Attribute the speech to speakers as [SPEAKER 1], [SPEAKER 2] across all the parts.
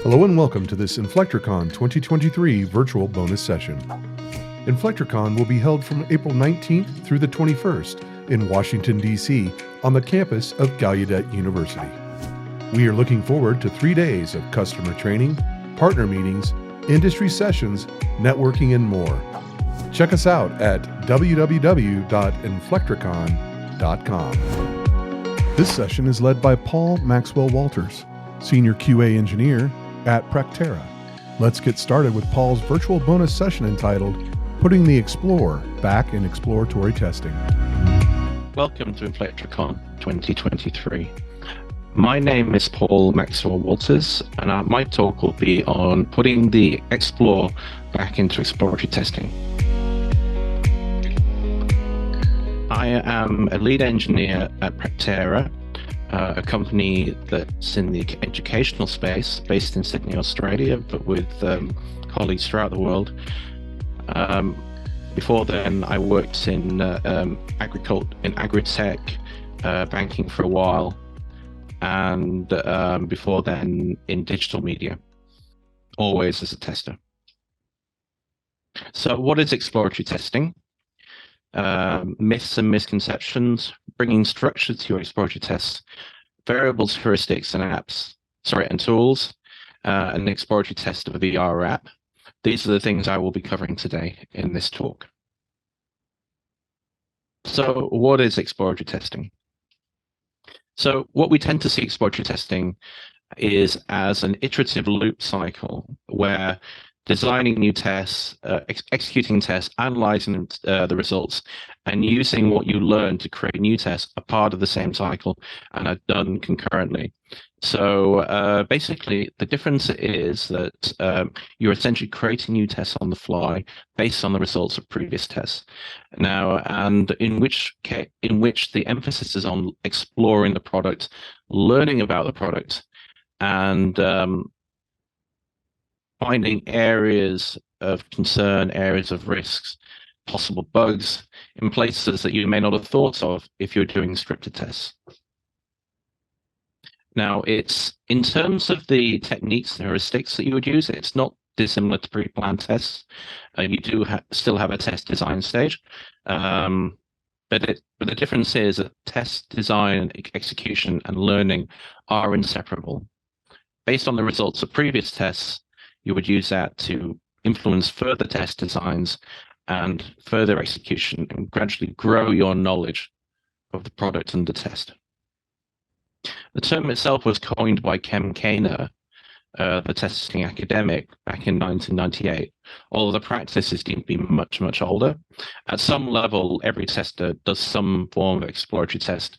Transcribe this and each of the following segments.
[SPEAKER 1] Hello and welcome to this Inflectorcon 2023 virtual bonus session. Inflectorcon will be held from April 19th through the 21st in Washington, D.C. on the campus of Gallaudet University. We are looking forward to 3 days of customer training, partner meetings, industry sessions, networking, and more. Check us out at www.inflectorcon.com. This session is led by Paul Maxwell Walters, Senior QA Engineer at Practera. Let's get started with Paul's virtual bonus session entitled Putting the Explorer Back in Exploratory Testing.
[SPEAKER 2] Welcome to Inflectorcon 2023. My name is Paul Maxwell Walters, and my talk will be on putting the Explorer back into exploratory testing. I am a lead engineer at Practera, a company that's in the educational space, based in Sydney, Australia, but with colleagues throughout the world. Before then, I worked in agri-tech, banking for a while, and before then in digital media, always as a tester. So what is exploratory testing? Myths and misconceptions, bringing structure to your exploratory tests, variables, heuristics, and tools, an exploratory test of a VR app. These are the things I will be covering today in this talk. So what is exploratory testing? So what we tend to see exploratory testing is as an iterative loop cycle where designing new tests, executing tests, analyzing the results, and using what you learn to create new tests are part of the same cycle and are done concurrently. So basically, the difference is that you're essentially creating new tests on the fly based on the results of previous tests. Now, and in which the emphasis is on exploring the product, learning about the product, and finding areas of concern, areas of risks, possible bugs in places that you may not have thought of if you're doing scripted tests. Now, it's in terms of the techniques and heuristics that you would use, it's not dissimilar to pre-planned tests. You do still have a test design stage, but the difference is that test design, execution, and learning are inseparable. Based on the results of previous tests, you would use that to influence further test designs and further execution and gradually grow your knowledge of the product under test. The term itself was coined by Ken Kainer, the testing academic, back in 1998, although the practice is deemed to be much, much older. At some level, every tester does some form of exploratory test,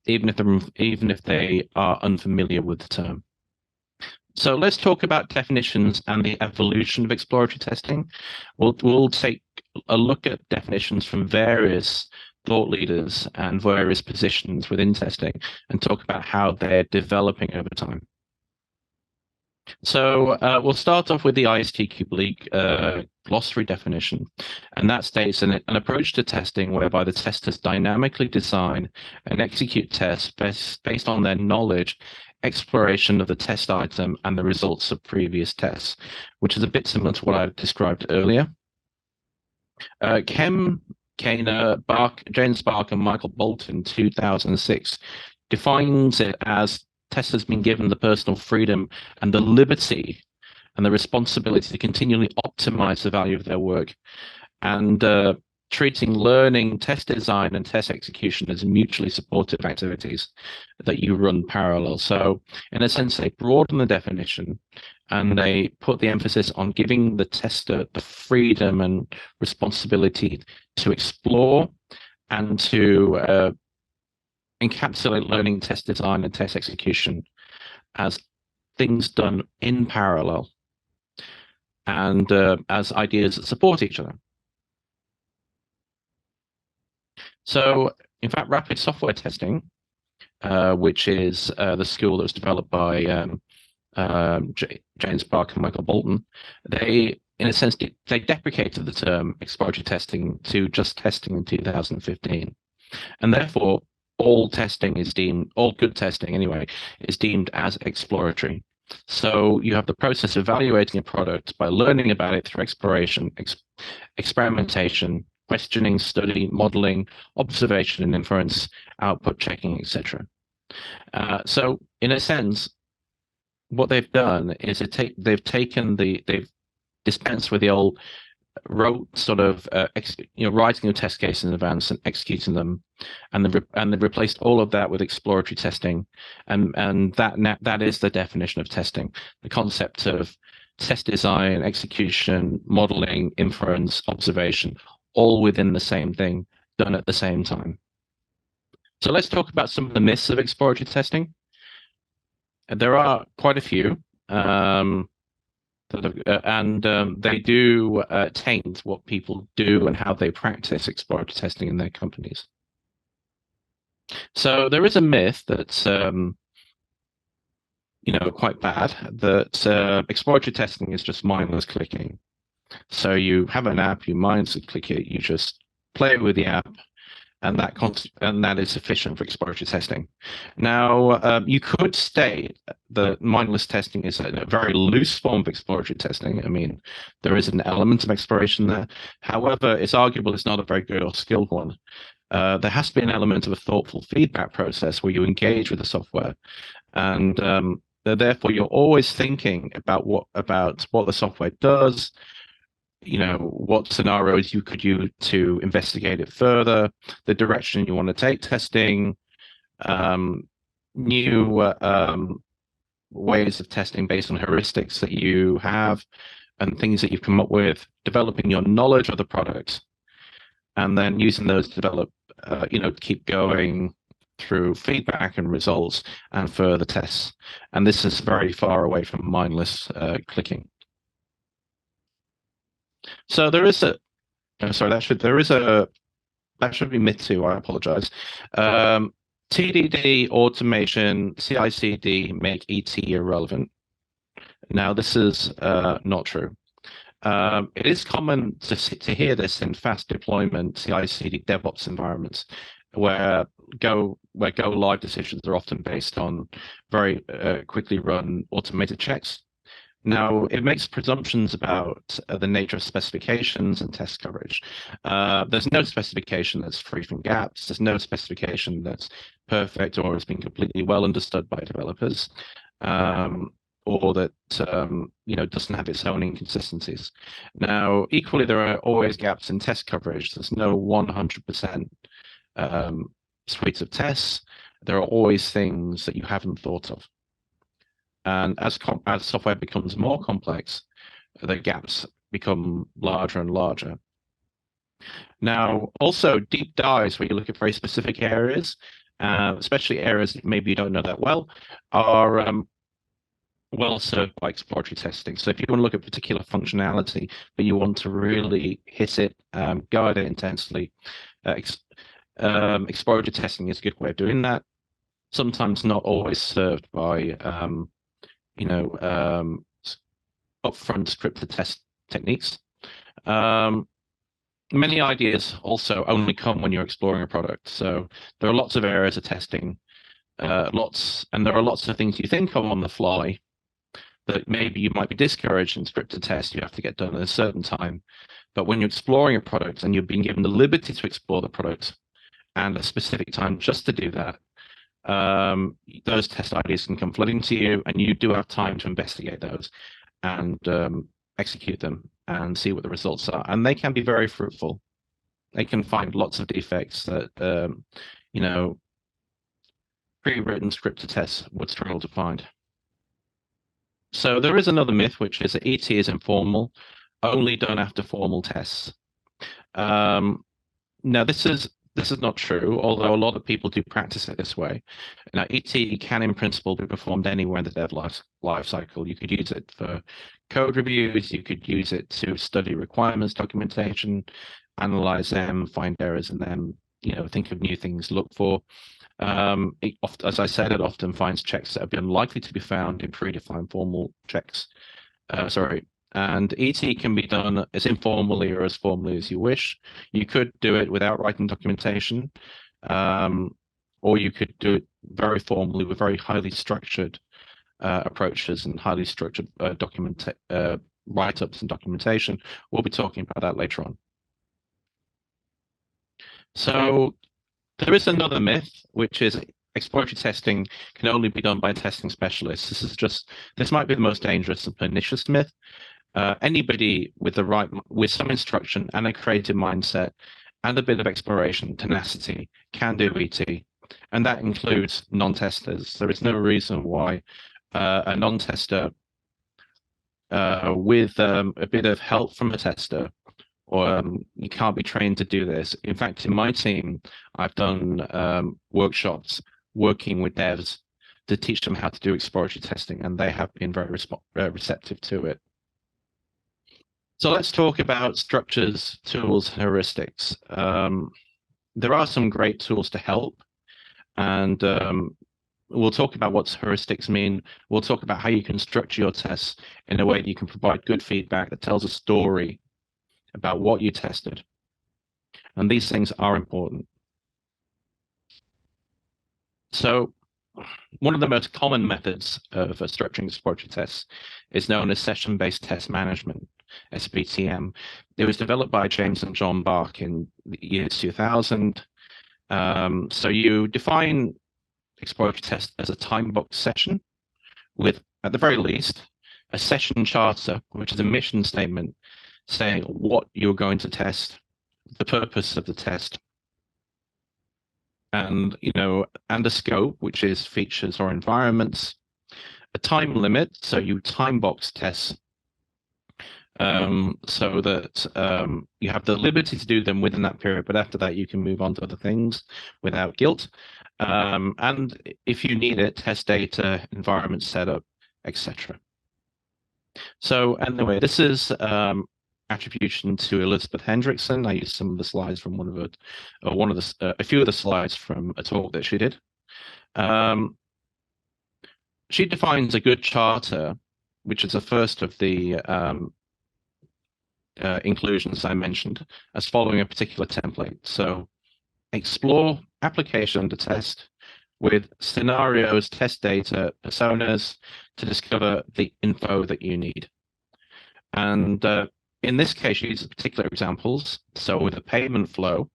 [SPEAKER 2] even if they are unfamiliar with the term. So let's talk about definitions and the evolution of exploratory testing. We'll take a look at definitions from various thought leaders and various positions within testing and talk about how they're developing over time. So we'll start off with the ISTQB glossary definition, and that states an approach to testing whereby the testers dynamically design and execute tests based on their knowledge, exploration of the test item, and the results of previous tests, which is a bit similar to what I described earlier. Ken Kainer, James Bark, and Michael Bolton in 2006 defines it as testers being given the personal freedom and the liberty and the responsibility to continually optimize the value of their work, and treating learning, test design, and test execution as mutually supportive activities that you run parallel. So in a sense, they broaden the definition and they put the emphasis on giving the tester the freedom and responsibility to explore and to encapsulate learning, test design, and test execution as things done in parallel and as ideas that support each other. So, in fact, rapid software testing, which is the school that was developed by James Bark and Michael Bolton, they, in a sense, they deprecated the term exploratory testing to just testing in 2015. And therefore, all testing is deemed, all good testing anyway, is deemed as exploratory. So you have the process of evaluating a product by learning about it through exploration, experimentation, questioning, study, modeling, observation and inference, output checking, etc. So in a sense, what they've done is they've dispensed with the old wrote sort of writing a test case in advance and executing them, and they've replaced all of that with exploratory testing, and that is the definition of testing, the concept of test design, execution, modeling, inference, observation, all within the same thing, done at the same time. So let's talk about some of the myths of exploratory testing. There are quite a few. They do taint what people do and how they practice exploratory testing in their companies. So there is a myth that's quite bad, that exploratory testing is just mindless clicking. So you have an app, you mindlessly click it, you just play with the app, and that is sufficient for exploratory testing. Now, you could state that mindless testing is a very loose form of exploratory testing. I mean, there is an element of exploration there. However, it's arguable it's not a very good or skilled one. There has to be an element of a thoughtful feedback process where you engage with the software, and therefore you're always thinking about what the software does, what scenarios you could use to investigate it further, the direction you want to take testing, new ways of testing based on heuristics that you have and things that you've come up with, developing your knowledge of the product, and then using those to develop, keep going through feedback and results and further tests. And this is very far away from mindless clicking. So there is a, sorry, that should be myth 2. I apologize. TDD, automation, CI/CD make ET irrelevant. Now, this is not true. It is common to hear this in fast deployment CI/CD DevOps environments, where go live decisions are often based on very quickly run automated checks. Now, it makes presumptions about the nature of specifications and test coverage. There's no specification that's free from gaps. There's no specification that's perfect or has been completely well understood by developers, or that doesn't have its own inconsistencies. Now, equally, there are always gaps in test coverage. There's no 100% suites of tests. There are always things that you haven't thought of. And as software becomes more complex, the gaps become larger and larger. Now, also deep dives where you look at very specific areas, especially areas that maybe you don't know that well, are well served by exploratory testing. So if you want to look at particular functionality, but you want to really hit it, go at it intensely, exploratory testing is a good way of doing that. Sometimes not always served by upfront scripted test techniques. Many ideas also only come when you're exploring a product. So there are lots of areas of testing, and there are lots of things you think of on the fly that maybe you might be discouraged in scripted tests. You have to get done at a certain time. But when you're exploring a product and you've been given the liberty to explore the product and a specific time just to do that, those test ideas can come flooding to you, and you do have time to investigate those and execute them and see what the results are. And they can be very fruitful. They can find lots of defects that pre-written scripted tests would struggle to find. So there is another myth, which is that ET is informal, only done after formal tests. Now, this is not true, although a lot of people do practice it this way. Now, ET can, in principle, be performed anywhere in the dev life cycle. You could use it for code reviews. You could use it to study requirements documentation, analyze them, find errors in them, think of new things to look for. As I said, it often finds checks that have been unlikely to be found in predefined formal checks. And ET can be done as informally or as formally as you wish. You could do it without writing documentation, or you could do it very formally with very highly structured approaches and highly structured write-ups and documentation. We'll be talking about that later on. So there is another myth, which is exploratory testing can only be done by testing specialists. This might be the most dangerous and pernicious myth. Anybody with some instruction and a creative mindset and a bit of exploration, tenacity, can do ET, and that includes non-testers. There is no reason why a non-tester with a bit of help from a tester, or you can't be trained to do this. In fact, in my team, I've done workshops working with devs to teach them how to do exploratory testing, and they have been very receptive to it. So let's talk about structures, tools, heuristics. There are some great tools to help, and we'll talk about what heuristics mean. We'll talk about how you can structure your tests in a way that you can provide good feedback that tells a story about what you tested. And these things are important. So one of the most common methods of structuring exploratory tests is known as session-based test management, SBTM. It was developed by James and John Bach in the year 2000. So you define exploratory test as a time-boxed session with, at the very least, a session charter, which is a mission statement saying what you're going to test, the purpose of the test, and a scope, which is features or environments, a time limit, so you time box tests, so that you have the liberty to do them within that period, but after that you can move on to other things without guilt. And if you need it, test data, environment setup, etc. So anyway, this is attribution to Elizabeth Hendrickson. I used some of the slides from a few of the slides from a talk that she did. She defines a good charter, which is the first of the inclusions I mentioned, as following a particular template. So explore application under test with scenarios, test data, personas to discover the info that you need. And in this case, she uses particular examples. So with a payment flow,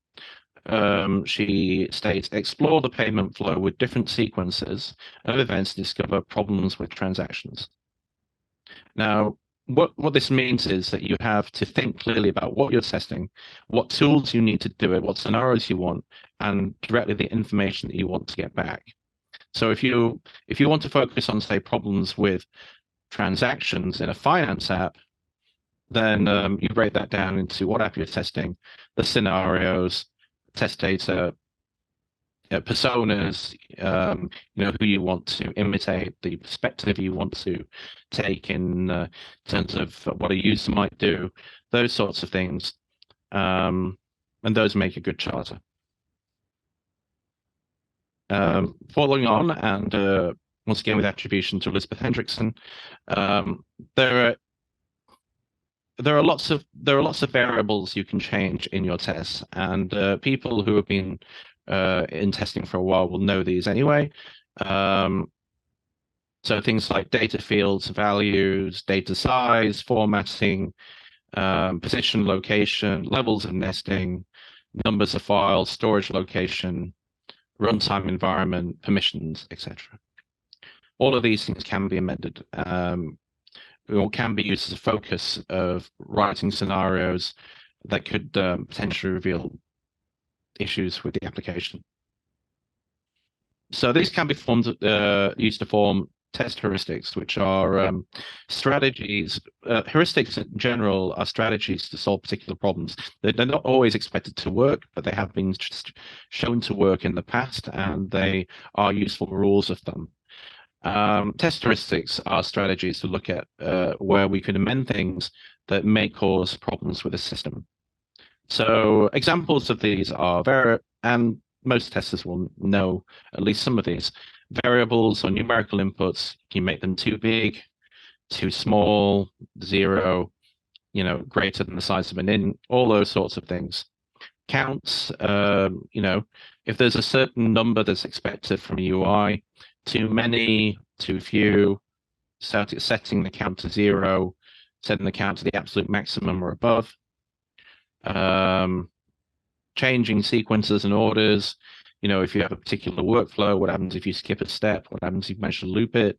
[SPEAKER 2] she states, explore the payment flow with different sequences of events to discover problems with transactions. Now, what this means is that you have to think clearly about what you're testing, what tools you need to do it, what scenarios you want, and directly the information that you want to get back. So if you want to focus on, say, problems with transactions in a finance app, then you break that down into what app you're testing, the scenarios, test data, personas, who you want to imitate, the perspective you want to take in terms of what a user might do, those sorts of things, and those make a good charter. Following on, and once again with attribution to Elizabeth Hendrickson, there are lots of variables you can change in your tests, and people who have been in testing for a while will know these anyway. So things like data fields, values, data size, formatting, position, location, levels of nesting, numbers of files, storage location, runtime environment, permissions, etc. All of these things can be amended. Or can be used as a focus of writing scenarios that could potentially reveal issues with the application. So these can be used to form test heuristics, which are strategies. Heuristics in general are strategies to solve particular problems. They're not always expected to work, but they have been shown to work in the past, and they are useful rules of thumb. Test heuristics are strategies to look at where we can amend things that may cause problems with the system. So examples of these are and most testers will know at least some of these. Variables or numerical inputs, you make them too big, too small, 0, greater than the size of an int, all those sorts of things. Counts, if there's a certain number that's expected from a UI, too many, too few, setting the count to 0, setting the count to the absolute maximum or above, changing sequences and orders. If you have a particular workflow, what happens if you skip a step? What happens if you manage to loop it?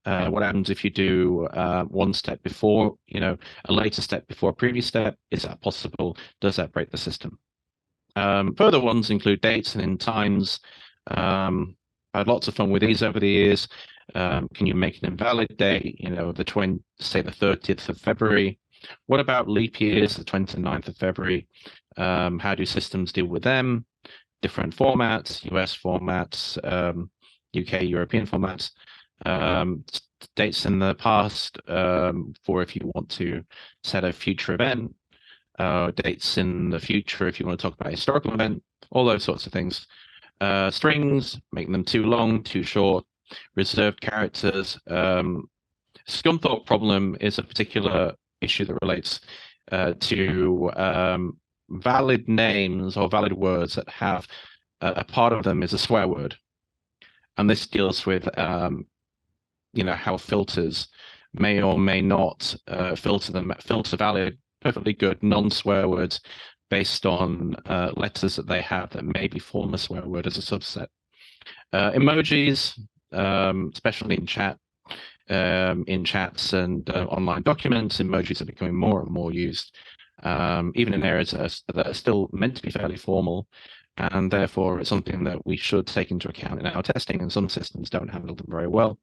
[SPEAKER 2] What happens if you do one step before, a later step before a previous step? Is that possible? Does that break the system? Further ones include dates and end times. I had lots of fun with these over the years. Can you make an invalid date? Say the 30th of February. What about leap years, the 29th of February? How do systems deal with them? Different formats, US formats, UK, European formats. Dates in the past for if you want to set a future event. Dates in the future if you want to talk about a historical event. All those sorts of things. Strings, making them too long, too short. Reserved characters. Scunthorpe problem is a particular issue that relates to valid names or valid words that have a part of them is a swear word. And this deals with how filters may or may not filter valid, perfectly good non-swear words based on letters that they have that maybe form a swear word as a subset. Emojis, especially in chats and online documents, emojis are becoming more and more used, even in areas that are still meant to be fairly formal. And therefore, it's something that we should take into account in our testing, and some systems don't handle them very well.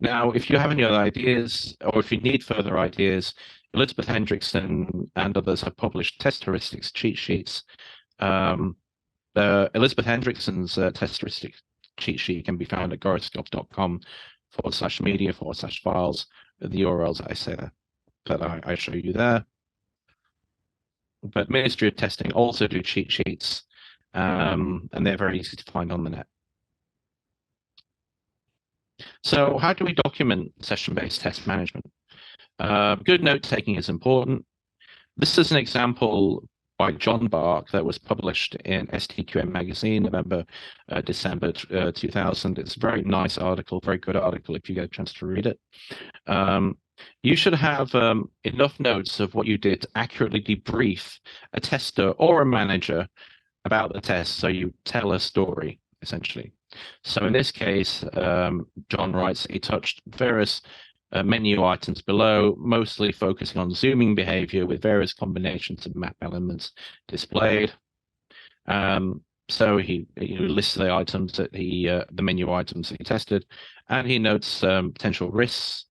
[SPEAKER 2] Now, if you have any other ideas, or if you need further ideas, Elizabeth Hendrickson and others have published test heuristics cheat sheets. Elizabeth Hendrickson's test heuristics cheat sheet can be found at goroscope.com/media/files, the URLs I say that I show you there. But Ministry of Testing also do cheat sheets, and they're very easy to find on the net. So how do we document session-based test management? Good note-taking is important. This is an example by John Bark that was published in STQM magazine, December 2000. It's a very nice article, very good article if you get a chance to read it. You should have enough notes of what you did to accurately debrief a tester or a manager about the test, so you tell a story, essentially. So in this case, John writes he touched various menu items below, mostly focusing on zooming behavior with various combinations of map elements displayed. So he lists the items that the menu items that he tested, and he notes potential risks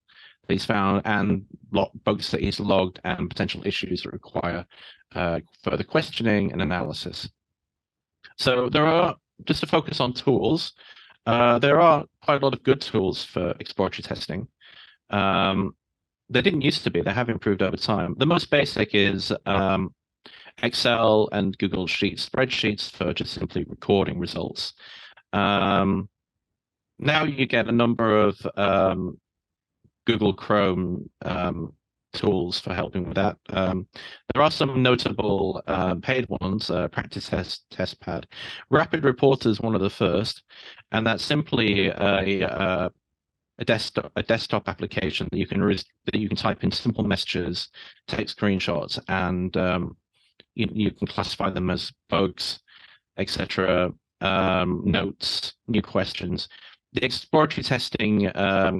[SPEAKER 2] that he's found and bugs that he's logged and potential issues that require further questioning and analysis. So there are, just to focus on tools, there are quite a lot of good tools for exploratory testing. They didn't used to be, they have improved over time. The most basic is Excel and Google Sheets spreadsheets for just simply recording results. Now you get a number of Google Chrome tools for helping with that. There are some notable paid ones, Practice Test Pad. Rapid Reporter is one of the first, and that's simply a desktop application that you can type in simple messages, take screenshots, and you can classify them as bugs, etc., notes, new questions. The exploratory testing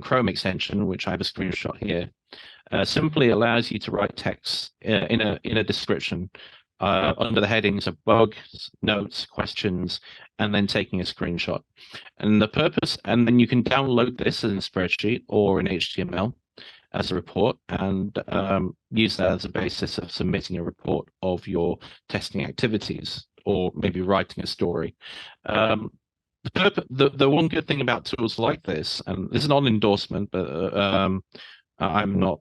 [SPEAKER 2] Chrome extension, which I have a screenshot here, simply allows you to write text in a description under the headings of bugs, notes, questions, and then taking a screenshot. And the purpose, and then you can download this in a spreadsheet or in HTML as a report and use that as a basis of submitting a report of your testing activities or maybe writing a story. The one good thing about tools like this, and this is not an endorsement, but I'm not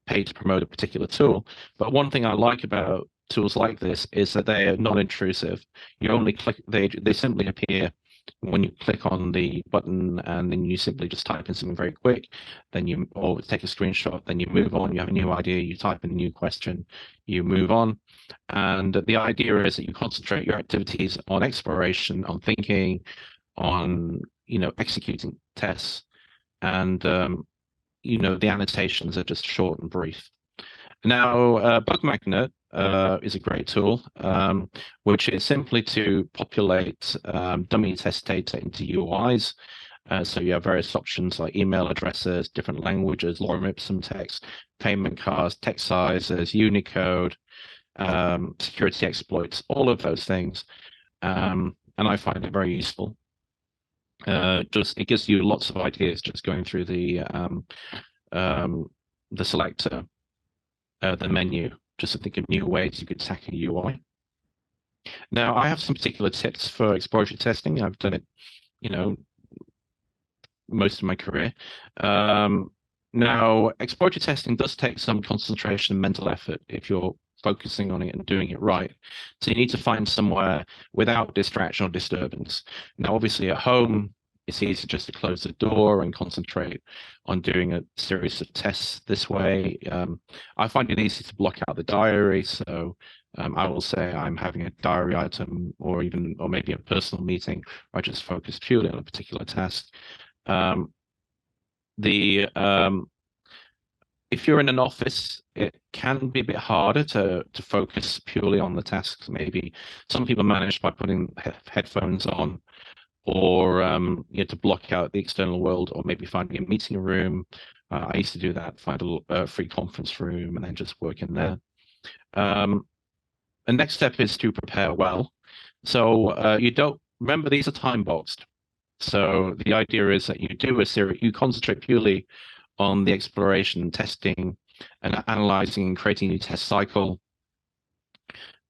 [SPEAKER 2] paid to promote a particular tool, but one thing I like about tools like this is that they are non-intrusive. You only click, they simply appear when you click on the button, and then you simply just type in something very quick, then you or take a screenshot, then you move on, you have a new idea, you type in a new question, you move on. And the idea is that you concentrate your activities on exploration, on thinking, on executing tests, and the annotations are just short and brief. Now, Bug Magnet is a great tool, which is simply to populate dummy test data into UIs. So you have various options like email addresses, different languages, lorem ipsum text, payment cards, text sizes, Unicode, security exploits, all of those things. And I find it very useful. It gives you lots of ideas just going through the selector, the menu, just to think of new ways you could tackle UI. Now, I have some particular tips for exploratory testing. I've done it, most of my career. Now, exploratory testing does take some concentration and mental effort if you're focusing on it and doing it right. So you need to find somewhere without distraction or disturbance. Now, obviously at home, it's easy just to close the door and concentrate on doing a series of tests this way. I find it easy to block out the diary. So I will say I'm having a diary item or maybe a personal meeting where I just focus purely on a particular task. If you're in an office, it can be a bit harder to focus purely on the tasks. Maybe some people manage by putting headphones on, or to block out the external world, or maybe finding a meeting room. I used to do that, find a free conference room, and then just work in there. The next step is to prepare well. So remember, these are time boxed. So the idea is that you concentrate purely on the exploration, testing, and analyzing and creating a new test cycle.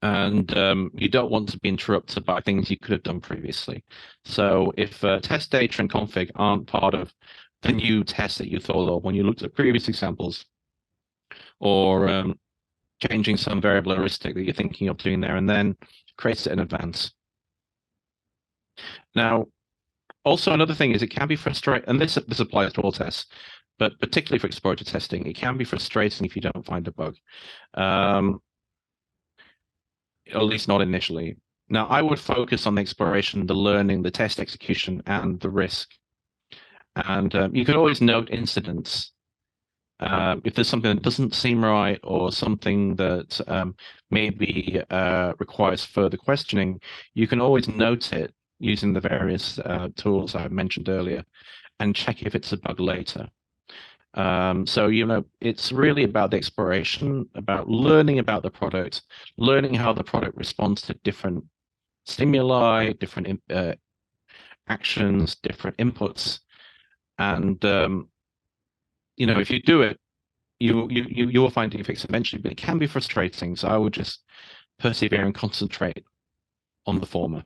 [SPEAKER 2] And you don't want to be interrupted by things you could have done previously. So if test data and config aren't part of the new test that you thought of when you looked at previous examples, or changing some variable heuristic that you're thinking of doing there and then, create it in advance. Now, also another thing is it can be frustrating, and this applies to all tests, but particularly for exploratory testing, it can be frustrating if you don't find a bug. At least not initially. Now, I would focus on the exploration, the learning, the test execution, and the risk. And you can always note incidents. If there's something that doesn't seem right, or something that maybe requires further questioning, you can always note it using the various tools I mentioned earlier and check if it's a bug later. So, it's really about the exploration, about learning about the product, learning how the product responds to different stimuli, different actions, different inputs. And, if you do it, you will find defects eventually, but it can be frustrating. So I would just persevere and concentrate on the former.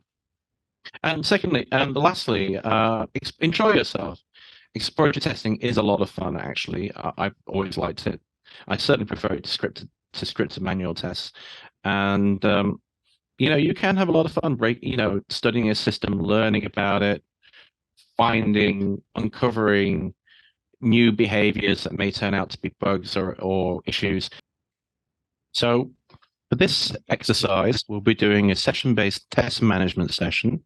[SPEAKER 2] And secondly, and lastly, enjoy yourself. Exploratory testing is a lot of fun, actually. I've always liked it. I certainly prefer it to scripted manual tests. And, you can have a lot of fun, studying a system, learning about it, uncovering new behaviors that may turn out to be bugs or issues. So for this exercise, we'll be doing a session-based test management session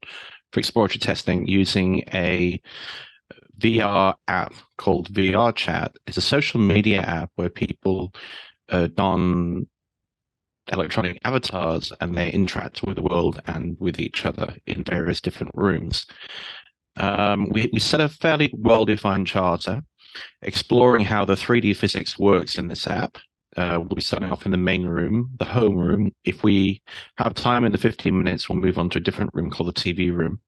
[SPEAKER 2] for exploratory testing using a VR app called VR Chat. It's a social media app where people don electronic avatars and they interact with the world and with each other in various different rooms. We set a fairly well-defined charter, exploring how the 3D physics works in this app. We'll be starting off in the main room, the home room. If we have time in the 15 minutes, we'll move on to a different room called the TV room.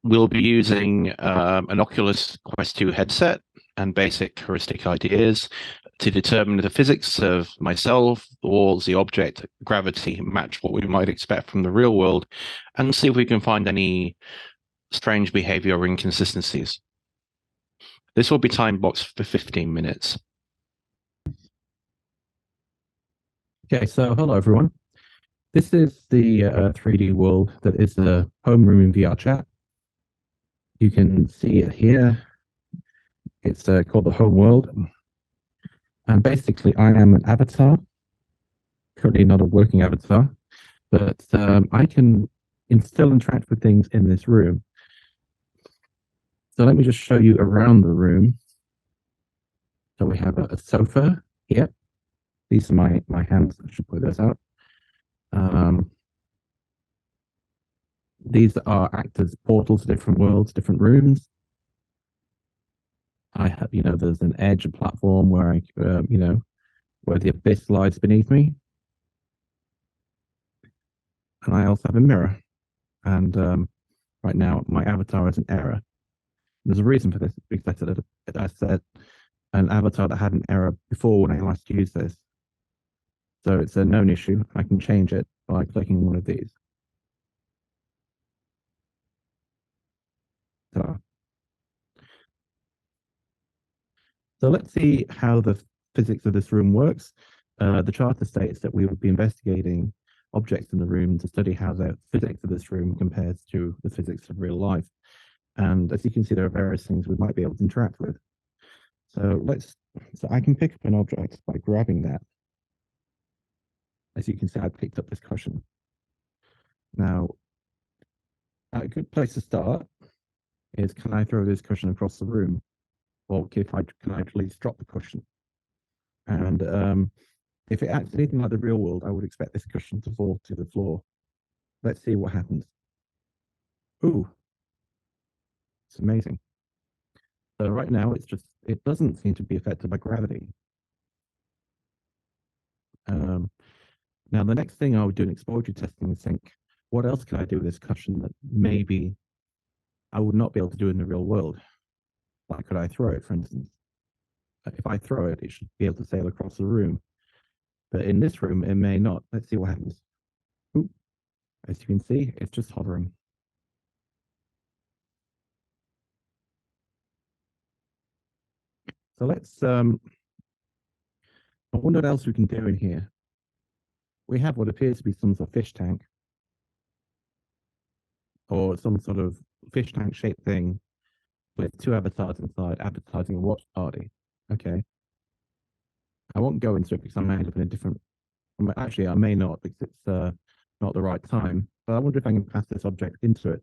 [SPEAKER 2] We'll be using an Oculus Quest 2 headset and basic heuristic ideas to determine the physics of myself, the walls, the object, gravity match what we might expect from the real world, and see if we can find any strange behavior or inconsistencies. This will be time boxed for 15 minutes.
[SPEAKER 3] Okay, so hello everyone. This is the 3D world that is the homeroom in VR Chat. You can see it here. It's called the home world. And basically I am an avatar, currently not a working avatar, but I can still interact with things in this room. So let me just show you around the room. So we have a sofa here. These are my hands. I should put those out. These are act as portals to different worlds, different rooms. I have, there's an edge, a platform where where the abyss lies beneath me. And I also have a mirror. And right now, my avatar is an error. There's a reason for this, because I said an avatar that had an error before when I last used this. So it's a known issue. I can change it by clicking one of these. So let's see how the physics of this room works. The charter states that we would be investigating objects in the room to study how the physics of this room compares to the physics of real life. And as you can see, there are various things we might be able to interact with. So I can pick up an object by grabbing that. As you can see, I picked up this cushion. Now, a good place to start is, can I throw this cushion across the room? Or can I at least drop the cushion? And if it acts anything like the real world, I would expect this cushion to fall to the floor. Let's see what happens. Ooh, it's amazing. So right now, it doesn't seem to be affected by gravity. Now, the next thing I would do in exploratory testing is think, what else can I do with this cushion that maybe I would not be able to do in the real world? Like, could I throw it, for instance? If I throw it, it should be able to sail across the room. But in this room, it may not. Let's see what happens. Ooh, as you can see, it's just hovering. So I wonder what else we can do in here. We have what appears to be some sort of fish tank, or some sort of fish tank shaped thing with two avatars inside advertising a watch party. Okay. I won't go into it because I may end up in a different. Actually, I may not, because it's not the right time. But I wonder if I can pass this object into it.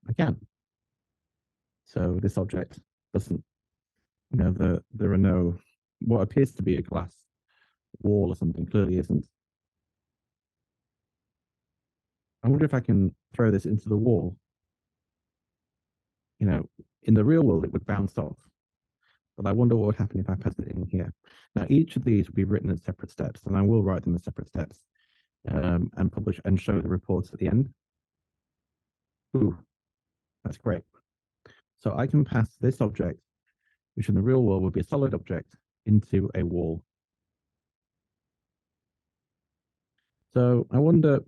[SPEAKER 3] I can. So this object doesn't, there are no, what appears to be a glass wall or something clearly isn't. I wonder if I can throw this into the wall. In the real world, it would bounce off. But I wonder what would happen if I pass it in here. Now, each of these will be written as separate steps, and I will write them as separate steps and publish and show the reports at the end. Ooh, that's great. So I can pass this object, which in the real world would be a solid object, into a wall. So I wonder,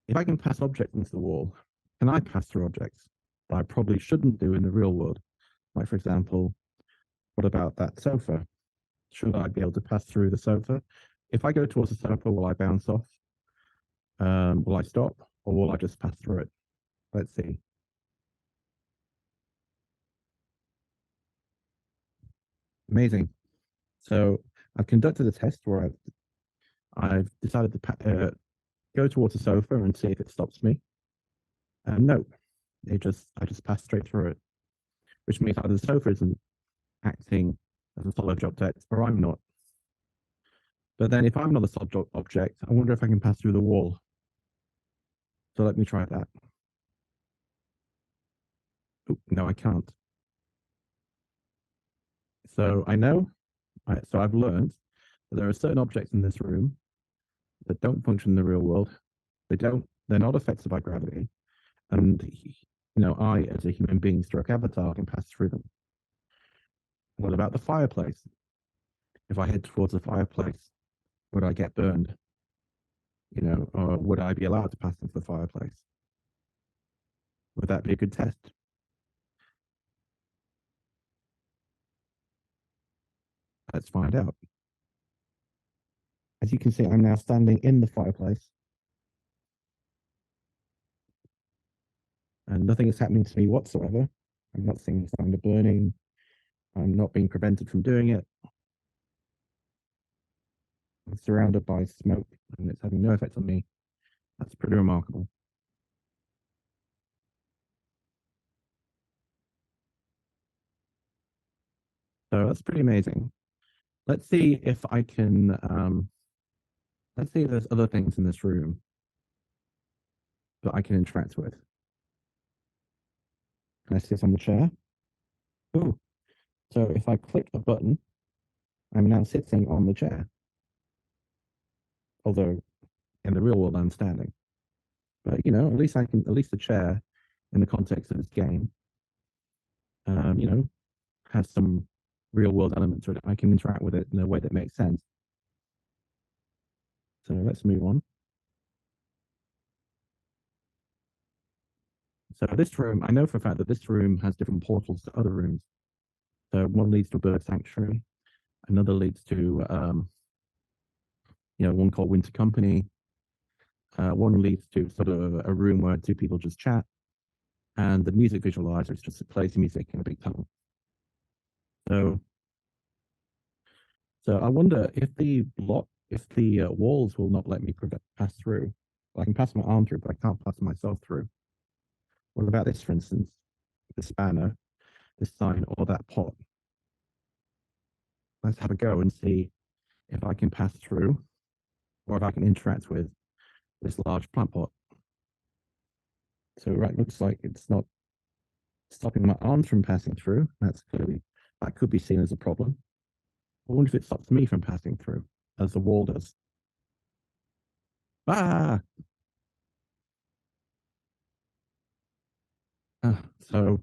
[SPEAKER 3] if I can pass objects into the wall, can I pass through objects that I probably shouldn't do in the real world? Like, for example, what about that sofa? Should I be able to pass through the sofa? If I go towards the sofa, will I bounce off? Will I stop, or will I just pass through it? Let's see. Amazing. So I've conducted a test where I've decided to go towards the sofa and see if it stops me. No, I just passed straight through it, which means either the sofa isn't acting as a solid object or I'm not. But then if I'm not a solid object, I wonder if I can pass through the wall. So let me try that. Ooh, no, I can't. So I know, so I've learned that there are certain objects in this room that don't function in the real world. They're not affected by gravity. And, I, as a human being stroke avatar, can pass through them. What about the fireplace? If I head towards the fireplace, would I get burned? Or would I be allowed to pass into the fireplace? Would that be a good test? Let's find out. As you can see, I'm now standing in the fireplace. And nothing is happening to me whatsoever. I'm not seeing the sound of burning. I'm not being prevented from doing it. I'm surrounded by smoke and it's having no effect on me. That's pretty remarkable. So that's pretty amazing. Let's see if I can, let's see if there's other things in this room that I can interact with. Can I sit on the chair? Ooh. So if I click a button, I'm now sitting on the chair. Although in the real world, I'm standing. But at least at least the chair in the context of this game, you know, has some real world elements to it. I can interact with it in a way that makes sense. So let's move on. So this room, I know for a fact that this room has different portals to other rooms. So one leads to a bird sanctuary, another leads to, one called Winter Company. One leads to sort of a room where two people just chat, and the music visualizer is just plays music in a big tunnel. So, I wonder if the walls will not let me pass through. I can pass my arm through, but I can't pass myself through. What about this, for instance? This spanner, this sign, or that pot? Let's have a go and see if I can pass through, or if I can interact with this large plant pot. So, right, looks like it's not stopping my arms from passing through. That could be seen as a problem. I wonder if it stops me from passing through, as the wall does. Ah! So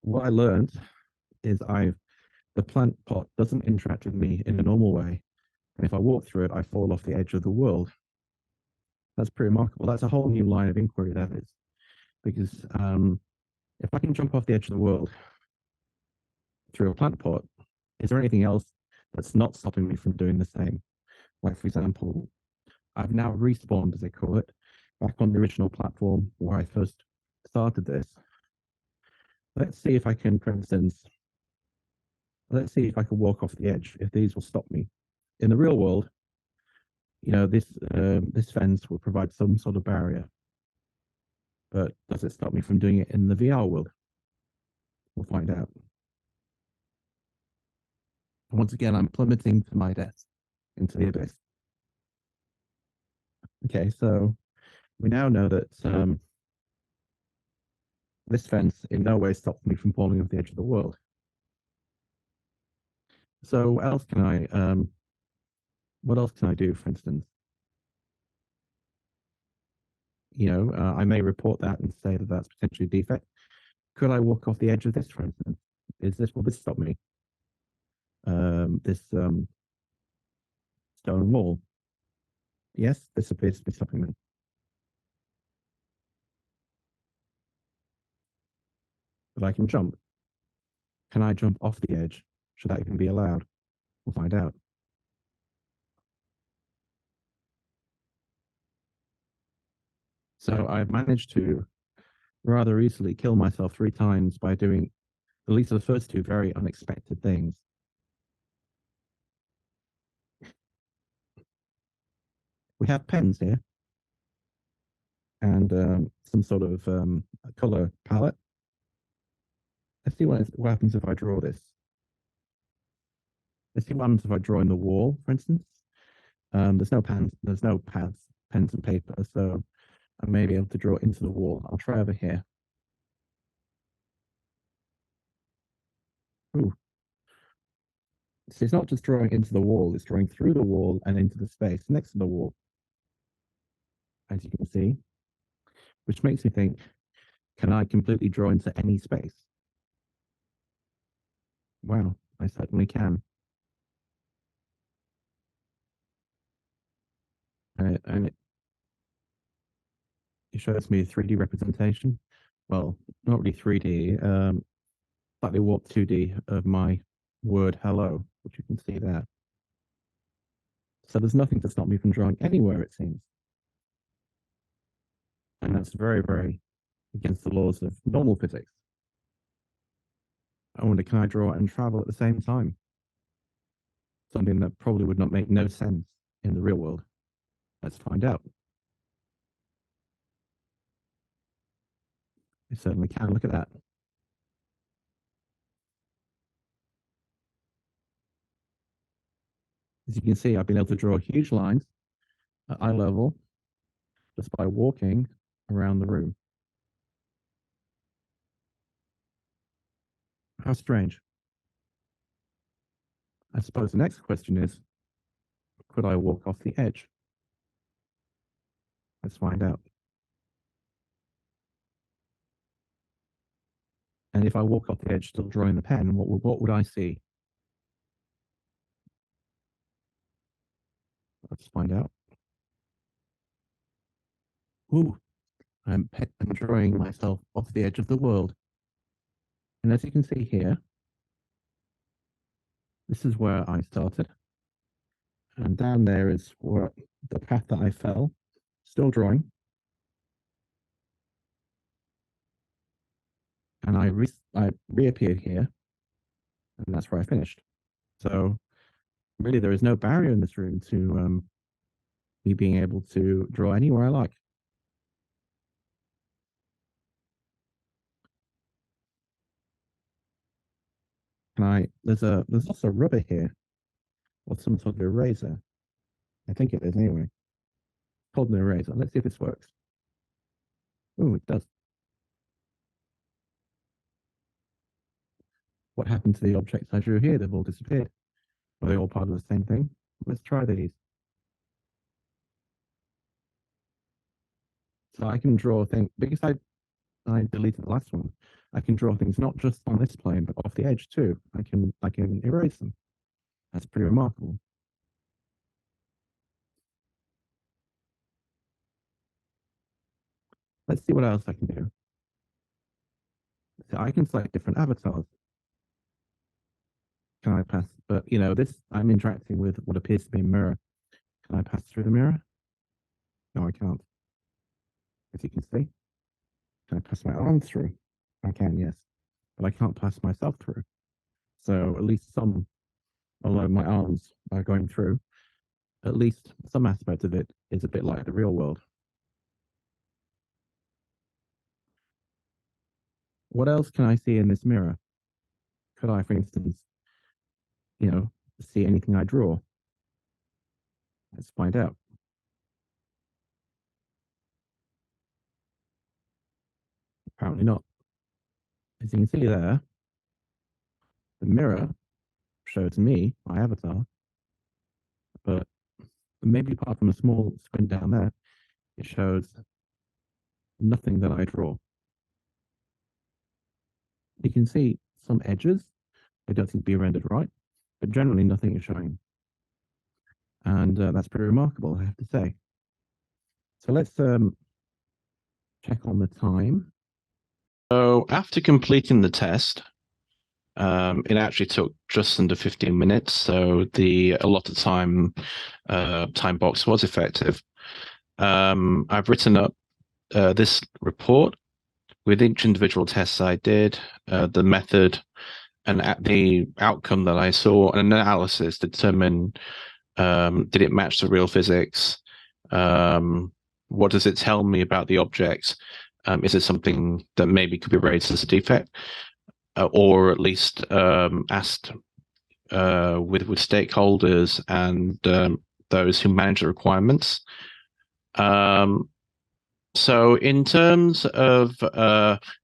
[SPEAKER 3] what I learned is the plant pot doesn't interact with me in a normal way. And if I walk through it, I fall off the edge of the world. That's pretty remarkable. That's a whole new line of inquiry, that is. Because if I can jump off the edge of the world through a plant pot, is there anything else that's not stopping me from doing the same? Like, for example, I've now respawned, as they call it, back on the original platform where I first started this. Let's see if I can, for instance, let's see if I can walk off the edge, if these will stop me. In the real world, this fence will provide some sort of barrier. But does it stop me from doing it in the VR world? We'll find out. Once again, I'm plummeting to my death into the abyss. Okay, so we now know that this fence in no way stops me from falling off the edge of the world. So what else can I do, for instance? I may report that and say that that's potentially a defect. Could I walk off the edge of this, for instance? Will this stop me? This stone wall. Yes, this appears to be stopping me. But I can jump. Can I jump off the edge? Should that even be allowed? We'll find out. So I've managed to rather easily kill myself 3 times by doing at least the first 2 very unexpected things. We have pens here and some sort of color palette. Let's see what happens if I draw this. Let's see what happens if I draw in the wall, for instance. There's no pads, pens and paper, so I may be able to draw into the wall. I'll try over here. Ooh. So it's not just drawing into the wall, it's drawing through the wall and into the space next to the wall, as you can see, which makes me think, can I completely draw into any space? Wow, I certainly can. And it shows me a 3D representation. Well, not really 3D, slightly warped 2D of my word hello, which you can see there. So there's nothing to stop me from drawing anywhere, it seems. And that's very, very against the laws of normal physics. I wonder, can I draw and travel at the same time? Something that probably would not make no sense in the real world. Let's find out. I certainly can. Look at that. As you can see, I've been able to draw huge lines at eye level just by walking around the room. How strange. I suppose the next question is, could I walk off the edge? Let's find out. And if I walk off the edge still drawing the pen, what would I see? Let's find out. Ooh, I'm drawing myself off the edge of the world. And as you can see here, this is where I started. And down there is where the path that I fell, still drawing. And I reappeared here, and that's where I finished. So really, there is no barrier in this room to me being able to draw anywhere I like. And there's also rubber here, or some sort of eraser. I think it is anyway. Called an eraser. Let's see if this works. Oh, it does. What happened to the objects I drew here? They've all disappeared. Are they all part of the same thing? Let's try these. So I can draw things, because I deleted the last one, I can draw things not just on this plane, but off the edge too. I can erase them. That's pretty remarkable. Let's see what else I can do. So I can select different avatars. Can I pass? But you know, I'm interacting with what appears to be a mirror. Can I pass through the mirror? No, I can't. As you can see, can I pass my arm through? I can, yes, but I can't pass myself through. So at least although my arms are going through, at least some aspect of it is a bit like the real world. What else can I see in this mirror? Could I, for instance, see anything I draw? Let's find out. Apparently not. As you can see there, the mirror shows me, my avatar, but maybe apart from a small squint down there, it shows nothing that I draw. You can see some edges. They don't seem to be rendered right, but generally nothing is showing. And that's pretty remarkable, I have to say. So let's check on the time.
[SPEAKER 2] So after completing the test, it actually took just under 15 minutes. So the allotted time box was effective. I've written up this report with each individual test I did, the method, and the outcome that I saw, an analysis to determine did it match the real physics? What does it tell me about the objects? Is it something that maybe could be raised as a defect, or at least asked with stakeholders and those who manage the requirements? So in terms of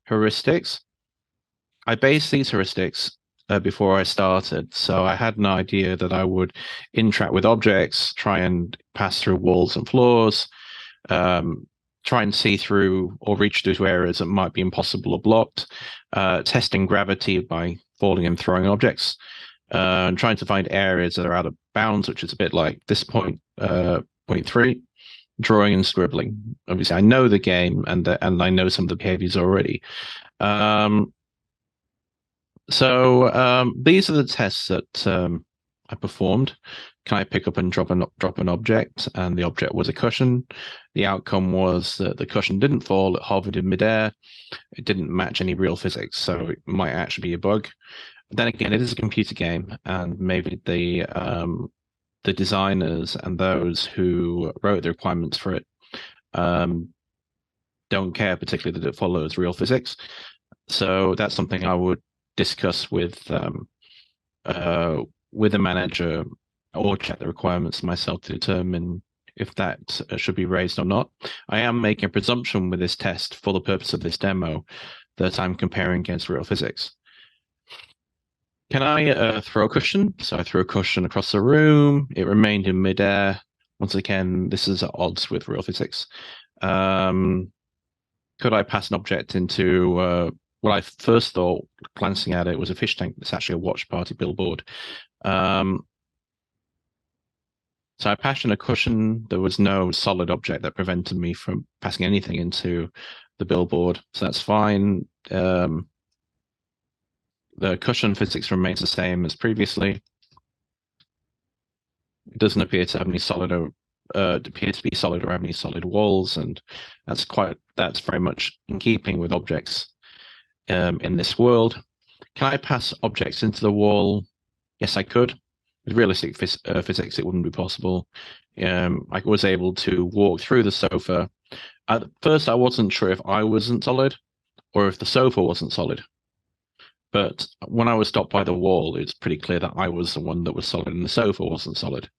[SPEAKER 2] heuristics, I based these heuristics before I started. So I had an idea that I would interact with objects, try and pass through walls and floors, try and see through or reach through areas that might be impossible or blocked, testing gravity by falling and throwing objects, and trying to find areas that are out of bounds, which is a bit like this point 3, drawing and scribbling. Obviously, I know the game and I know some of the behaviors already. So these are the tests that I performed. Can I pick up and drop an object? And the object was a cushion. The outcome was that the cushion didn't fall; it hovered in midair. It didn't match any real physics, so it might actually be a bug. But then again, it is a computer game, and maybe the designers and those who wrote the requirements for it don't care particularly that it follows real physics. So that's something I would discuss with the manager or check the requirements myself to determine if that should be raised or not. I am making a presumption with this test for the purpose of this demo that I'm comparing against real physics. Can I throw a cushion? So I threw a cushion across the room. It remained in midair. Once again, this is at odds with real physics. Could I pass an object into what I first thought, glancing at it, was a fish tank. It's actually a watch party billboard. So I passed in a cushion. There was no solid object that prevented me from passing anything into the billboard. So that's fine. The cushion physics remains the same as previously. It doesn't appear to have any solid or appear to be solid or have any solid walls, and that's very much in keeping with objects in this world. Can I pass objects into the wall? Yes, I could. With realistic physics, it wouldn't be possible. I was able to walk through the sofa. At first, I wasn't sure if I wasn't solid or if the sofa wasn't solid. But when I was stopped by the wall, it's pretty clear that I was the one that was solid and the sofa wasn't solid.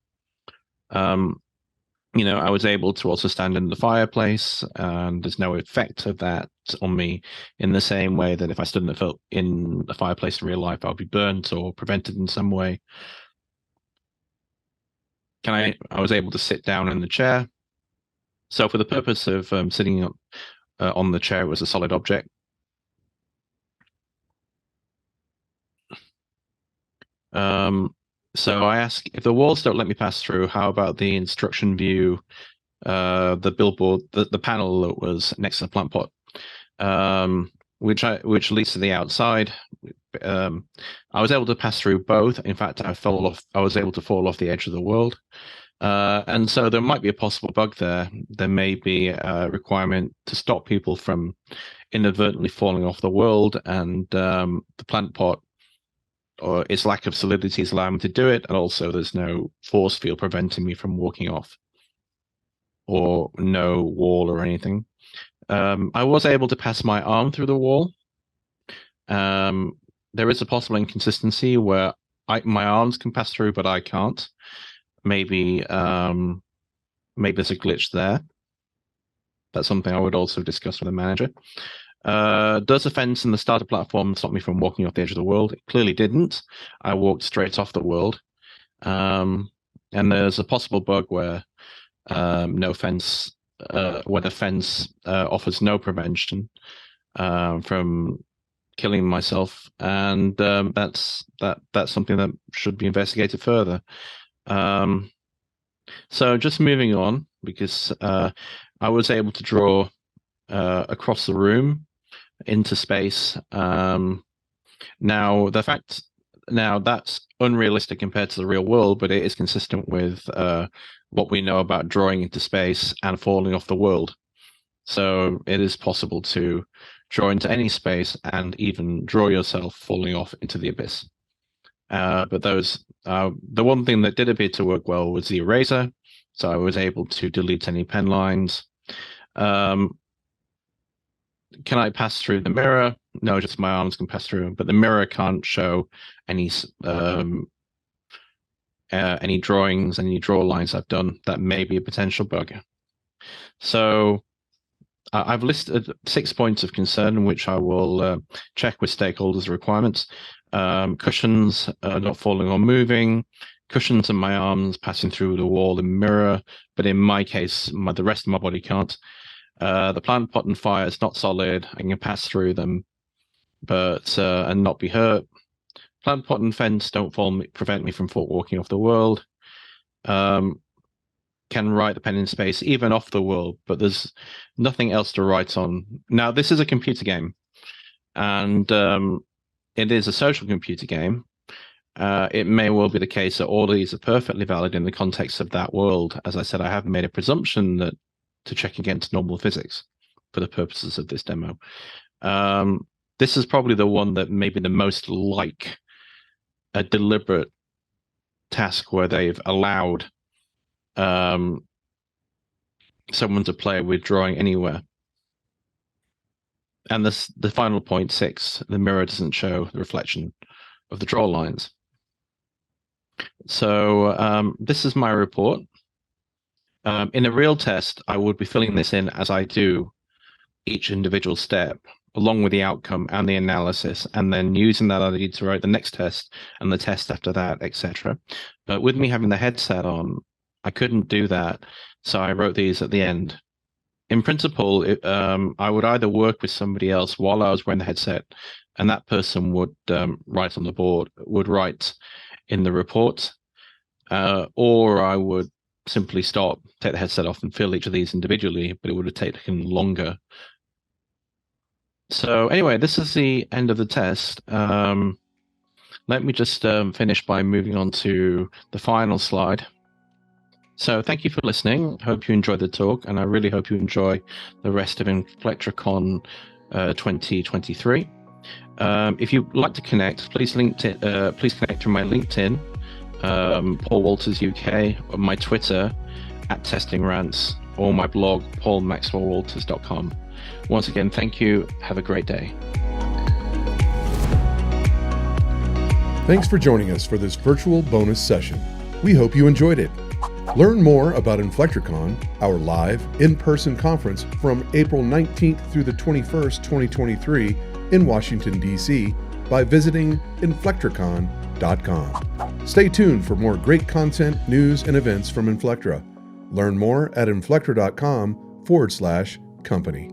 [SPEAKER 2] I was able to also stand in the fireplace, and there's no effect of that on me in the same way that if I stood in the fireplace in real life, I'll be burnt or prevented in some way. I was able to sit down in the chair. So for the purpose of sitting on the chair, it was a solid object. So I ask, if the walls don't let me pass through, how about the instruction view, the billboard, the panel that was next to the plant pot, which leads to the outside. I was able to pass through both. In fact, I was able to fall off the edge of the world. And so there might be a possible bug there. There may be a requirement to stop people from inadvertently falling off the world, and the plant pot or its lack of solidity is allowing me to do it, and also there's no force field preventing me from walking off, or no wall or anything. I was able to pass my arm through the wall. There is a possible inconsistency where my arms can pass through, but I can't. Maybe there's a glitch there. That's something I would also discuss with the manager. Does a fence in the starter platform stop me from walking off the edge of the world? It clearly didn't. I walked straight off the world. And there's a possible bug where no fence, where the fence offers no prevention from killing myself, and that's something that should be investigated further. So just moving on, because I was able to draw across the room into space. Now that's unrealistic compared to the real world, but it is consistent with what we know about drawing into space and falling off the world. So it is possible to draw into any space and even draw yourself falling off into the abyss. But the one thing that did appear to work well was the eraser. So I was able to delete any pen lines. Can I pass through the mirror? No, just my arms can pass through, but the mirror can't show any drawings, any draw lines I've done. That may be a potential bug. So I've listed 6 points of concern, which I will check with stakeholders' requirements. Cushions not falling or moving, cushions in my arms passing through the wall and mirror, but in my case, the rest of my body can't. The plant pot and fire is not solid. I can pass through them, but and not be hurt. Plant pot and fence don't prevent me from walking off the world. Can write the pen in space, even off the world, but there's nothing else to write on. Now, this is a computer game, and it is a social computer game. It may well be the case that all of these are perfectly valid in the context of that world. As I said, I have made a presumption that to check against normal physics for the purposes of this demo. This is probably the one that may be the most like a deliberate task where they've allowed someone to play with drawing anywhere. And the final point 6, the mirror doesn't show the reflection of the draw lines. So this is my report. In a real test, I would be filling this in as I do each individual step, along with the outcome and the analysis, and then using that ID to write the next test and the test after that, etc. But with me having the headset on, I couldn't do that, so I wrote these at the end. In principle, I would either work with somebody else while I was wearing the headset, and that person would write on the board, would write in the report, or I would simply stop, take the headset off, and fill each of these individually, but it would have taken longer. So anyway, this is the end of the test. Let me just finish by moving on to the final slide. So thank you for listening. Hope you enjoyed the talk, and I really hope you enjoy the rest of Inflectricon 2023. If you'd like to connect, please connect through my LinkedIn, Paul Walters UK, or my Twitter @TestingRants, or my blog, paulmaxwellwalters.com. Once again, thank you. Have a great day.
[SPEAKER 1] Thanks for joining us for this virtual bonus session. We hope you enjoyed it. Learn more about Inflectricon, our live, in-person conference from April 19th through the 21st, 2023 in Washington, D.C. by visiting inflectricon.com. Stay tuned for more great content, news, and events from Inflectra. Learn more at inflectra.com/company.